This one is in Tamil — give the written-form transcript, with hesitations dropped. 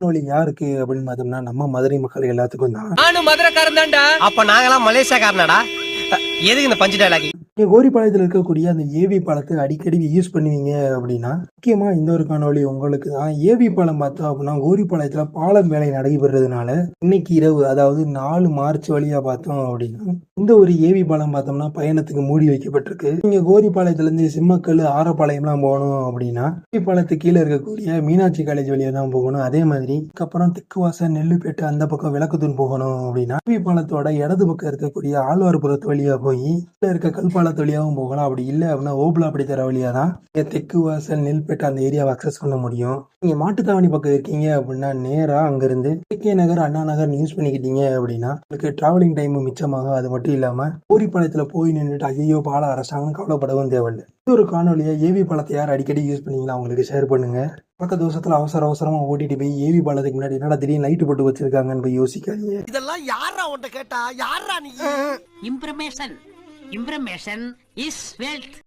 நோய் யாருக்கு அப்படின்னு பார்த்தோம்னா நம்ம மதுரை மக்கள் எல்லாத்துக்கும் தான். நானும் மதுரைக்காரன் தான்டா. அப்ப நாங்களாம் மலேசியாக்காரனாடா. எதுக்கு இந்த பஞ்சு டைலாக்? நீங்க கோரிப்பாளையத்துல இருக்கக்கூடிய அந்த ஏவி பாலத்தை அடிக்கடி யூஸ் பண்ணுவீங்க அப்படின்னா, முக்கியமா இந்த ஒரு காணொளி உங்களுக்கு தான். ஏவி பாலம் பார்த்தோம் அப்படின்னா, கோரிப்பாளையத்துல பாலம் வேலை நடைபெறதுனால இன்னைக்கு இரவு அதாவது 4 மார்ச் வழியா பார்த்தோம் அப்படின்னா, இந்த ஒரு ஏவி பாலம் பார்த்தோம்னா பயணத்துக்கு மூடி வைக்கப்பட்டிருக்கு. நீங்க கோரிப்பாளையத்துல இருந்து சிம்மக்கல், ஆரப்பாளையம்லாம் போகணும் அப்படின்னா, கோரிப்பாளையத்துக்கு கீழே இருக்கக்கூடிய மீனாட்சி காலேஜ் வழியா தான் போகணும். அதே மாதிரி அதுக்கப்புறம் தெக்குவாசல், நெல்லுப்பேட்டை அந்த பக்கம் விளக்குத்தூண் போகணும் அப்படின்னா, ஏவி பாலத்தோட இடது பக்கம் இருக்கக்கூடிய ஆழ்வார்புரத்து வழியா போய் கீழே இருக்க கல்பாலத்து வழியாவும் போகலாம். அப்படி இல்லை அப்படின்னா ஓபுலாப்படி தர வழியா தான் தெற்கு வாசல், நெல்பேட்டை அந்த ஏரியாவை அக்சஸ் பண்ண முடியும். நீங்க மாட்டுத்தாவணி பக்கம் இருக்கீங்க அப்படின்னா நேரா அங்கிருந்து கே நகர், அண்ணா நகர் யூஸ் பண்ணிக்கிட்டீங்க அப்படின்னா உங்களுக்கு டிராவலிங் டைம் மிச்சமாகும். அது மட்டும் இல்லாம கோரிப்பாளையத்துல போய் நின்றுட்டு ஐயோ பாலம் அரைச்சாங்கன்னு கவலைப்படவும் தேவையில்லை. இது ஒரு காணொலியா ஏவி பாலத்தை யார் அடிக்கடி யூஸ் பண்ணீங்களா அவங்களுக்கு ஷேர் பண்ணுங்க. பக்க தோசத்துல அவசரமா ஓட்டிட்டு போய் ஏவி பாலத்துக்கு முன்னாடி என்னடா திடீர்னு லைட் போட்டு வச்சிருக்காங்கன்னு போய் யோசிக்காதீங்க. இதெல்லாம் யாரா உன்கிட்ட கேட்டா? யாரா நீ? Information is wealth.